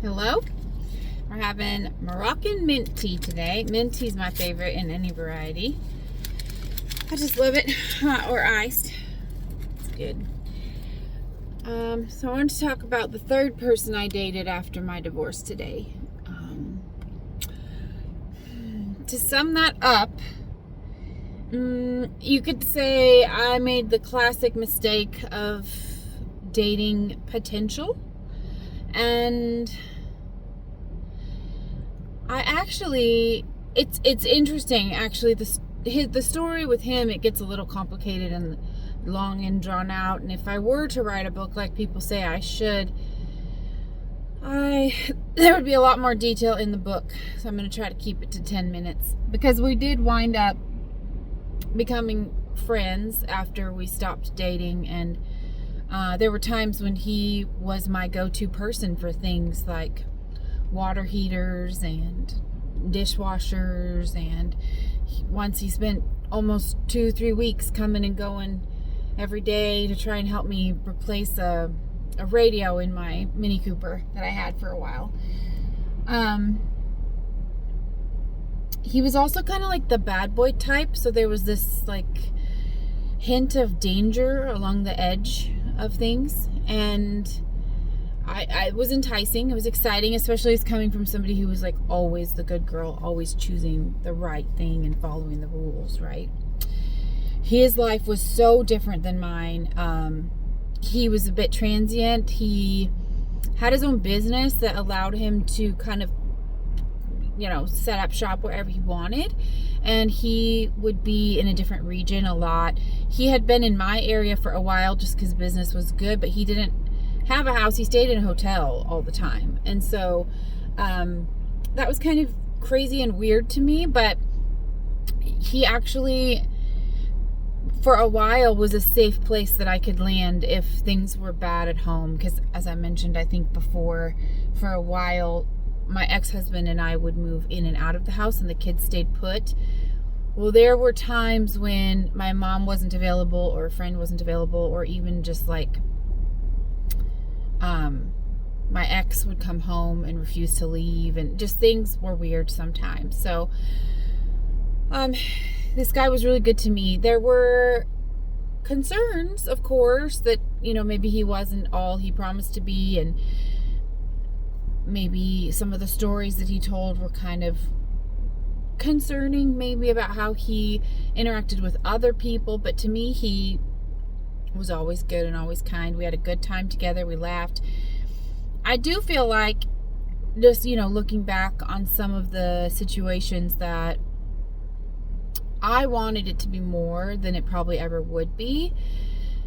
Hello. We're having Moroccan mint tea today. Mint tea is my favorite in any variety. I just love it hot or iced. It's good. So I wanted to talk about the third person I dated after my divorce today. To sum that up, you could say I made the classic mistake of dating potential, and I actually, it's interesting actually. The story with him, it gets a little complicated and long and drawn out. And if I were to write a book like people say I should, there would be a lot more detail in the book. So I'm going to try to keep it to 10 minutes because we did wind up becoming friends after we stopped dating, and there were times when he was my go-to person for things like water heaters and dishwashers, and once he spent almost 2-3 weeks coming and going every day to try and help me replace a radio in my Mini Cooper that I had for a while. He was also kind of like the bad boy type, so there was this like hint of danger along the edge of things, and I was enticing. It was exciting, especially as coming from somebody who was like always the good girl, always choosing the right thing and following the rules, right? His life was so different than mine. He was a bit transient. He had his own business that allowed him to kind of, set up shop wherever he wanted. And he would be in a different region a lot. He had been in my area for a while just because business was good, but he didn't have a house. He stayed in a hotel all the time. And so that was kind of crazy and weird to me, but he actually for a while was a safe place that I could land if things were bad at home, because as I mentioned I think before, for a while my ex-husband and I would move in and out of the house and the kids stayed put. Well, there were times when my mom wasn't available or a friend wasn't available, or even just like my ex would come home and refuse to leave, and just things were weird sometimes. So this guy was really good to me. There were concerns, of course, that maybe he wasn't all he promised to be, and maybe some of the stories that he told were kind of concerning, maybe about how he interacted with other people. But to me, he was always good and always kind. We had a good time together. We laughed. I do feel like, just looking back on some of the situations, that I wanted it to be more than it probably ever would be.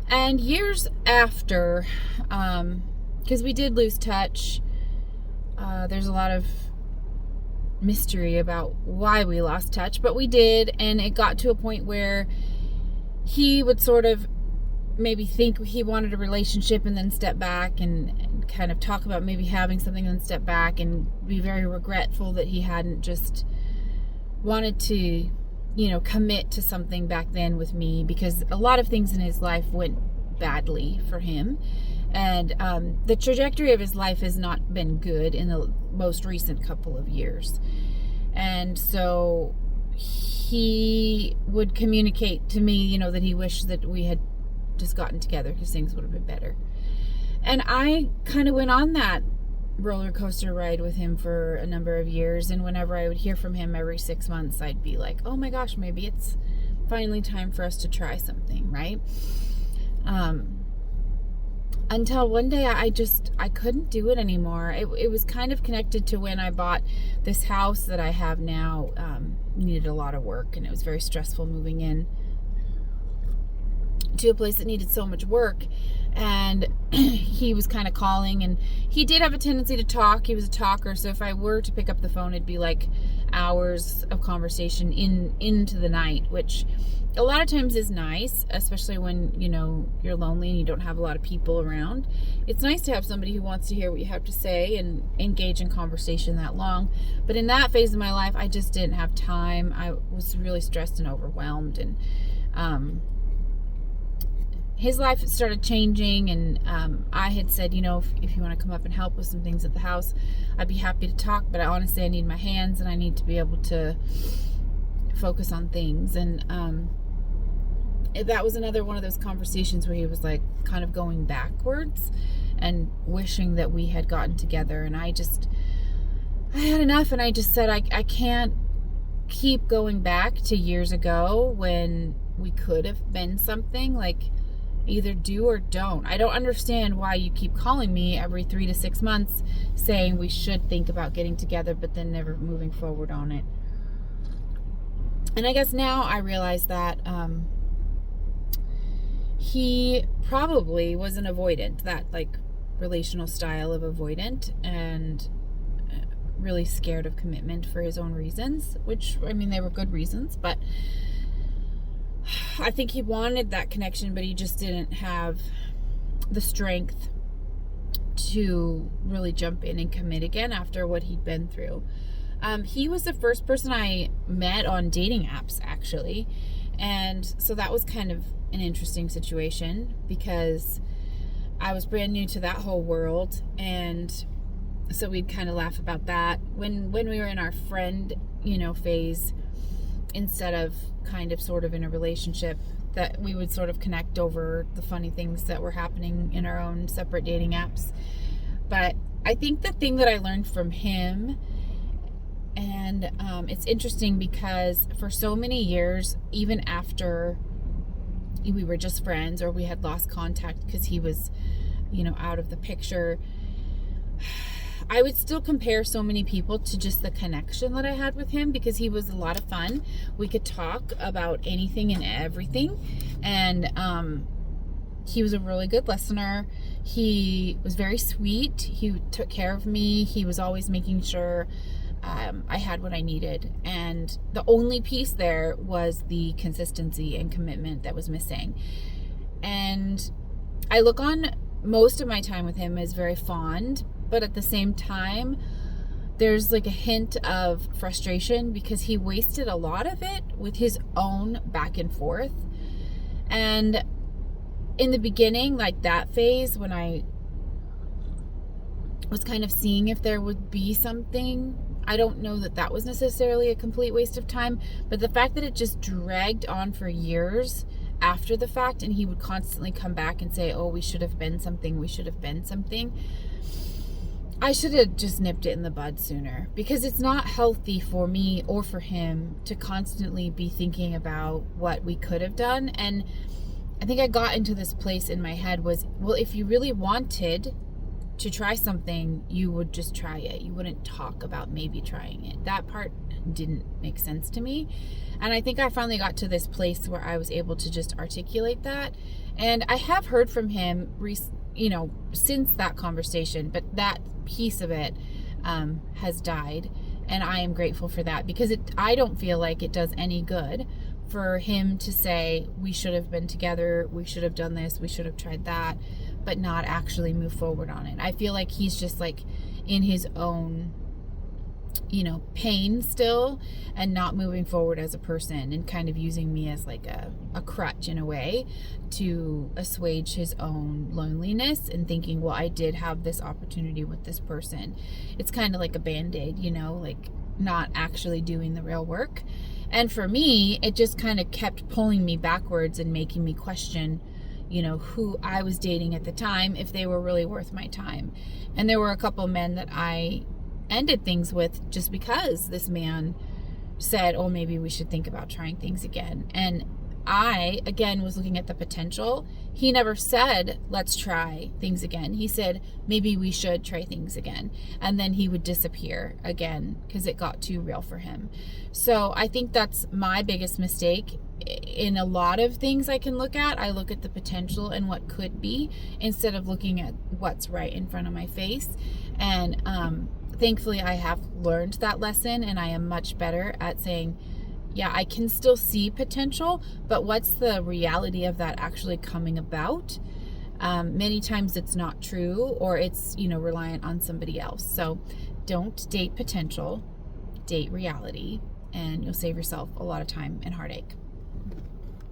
And years after, because we did lose touch, there's a lot of mystery about why we lost touch, but we did. And it got to a point where he would sort of maybe think he wanted a relationship and then step back and kind of talk about maybe having something and then step back and be very regretful that he hadn't just wanted to commit to something back then with me, because a lot of things in his life went badly for him, and the trajectory of his life has not been good in the most recent couple of years. And so he would communicate to me that he wished that we had just gotten together because things would have been better. And I kind of went on that roller coaster ride with him for a number of years, and whenever I would hear from him every 6 months, I'd be like, oh my gosh, maybe it's finally time for us to try something, right? Until one day I couldn't do it anymore. It was kind of connected to when I bought this house that I have now. Needed a lot of work, and it was very stressful moving in to a place that needed so much work. And he was kind of calling, and he did have a tendency to talk. He was a talker, so if I were to pick up the phone, it'd be like hours of conversation into the night, which a lot of times is nice, especially when you're lonely and you don't have a lot of people around. It's nice to have somebody who wants to hear what you have to say and engage in conversation that long. But in that phase of my life, I just didn't have time. I was really stressed and overwhelmed, and his life started changing, and I had said, if you want to come up and help with some things at the house, I'd be happy to talk, but honestly I need my hands and I need to be able to focus on things. And that was another one of those conversations where he was like kind of going backwards and wishing that we had gotten together. And I had enough, and I just said, I can't keep going back to years ago when we could have been something. Like, either do or don't. I don't understand why you keep calling me every 3 to 6 months saying we should think about getting together, but then never moving forward on it. And I guess now I realize that he probably was an avoidant, that like relational style of avoidant, and really scared of commitment for his own reasons, which, I mean, they were good reasons, but I think he wanted that connection, but he just didn't have the strength to really jump in and commit again after what he'd been through. He was the first person I met on dating apps, actually. And so that was kind of an interesting situation because I was brand new to that whole world. And so we'd kind of laugh about that. When we were in our friend, phase, instead of kind of sort of in a relationship, that we would sort of connect over the funny things that were happening in our own separate dating apps. But I think the thing that I learned from him, and it's interesting because for so many years, even after we were just friends or we had lost contact because he was, out of the picture, I would still compare so many people to just the connection that I had with him, because he was a lot of fun. We could talk about anything and everything. And he was a really good listener. He was very sweet. He took care of me. He was always making sure I had what I needed. And the only piece there was the consistency and commitment that was missing. And I look on most of my time with him as very fond, but at the same time, there's like a hint of frustration because he wasted a lot of it with his own back and forth. And in the beginning, like that phase, when I was kind of seeing if there would be something, I don't know that was necessarily a complete waste of time, but the fact that it just dragged on for years after the fact, and he would constantly come back and say, oh, we should have been something, I should have just nipped it in the bud sooner, because it's not healthy for me or for him to constantly be thinking about what we could have done. And I think I got into this place in my head was, well, if you really wanted to try something, you would just try it. You wouldn't talk about maybe trying it. That part didn't make sense to me. And I think I finally got to this place where I was able to just articulate that. And I have heard from him since that conversation, but that piece of it has died, and I am grateful for that, because I don't feel like it does any good for him to say we should have been together, we should have done this, we should have tried that, but not actually move forward on it. I feel like he's just like in his own pain still, and not moving forward as a person, and kind of using me as like a crutch in a way to assuage his own loneliness, and thinking, well, I did have this opportunity with this person. It's kind of like a Band-Aid, like not actually doing the real work. And for me, it just kind of kept pulling me backwards and making me question who I was dating at the time, if they were really worth my time. And there were a couple men that I ended things with just because this man said, oh, maybe we should think about trying things again. And I, again, was looking at the potential. He never said, let's try things again. He said, maybe we should try things again. And then he would disappear again because it got too real for him. So I think that's my biggest mistake. In a lot of things I can look at, I look at the potential and what could be, instead of looking at what's right in front of my face. And thankfully, I have learned that lesson, and I am much better at saying, yeah, I can still see potential, but what's the reality of that actually coming about? Many times it's not true, or it's, reliant on somebody else. So don't date potential, date reality, and you'll save yourself a lot of time and heartache.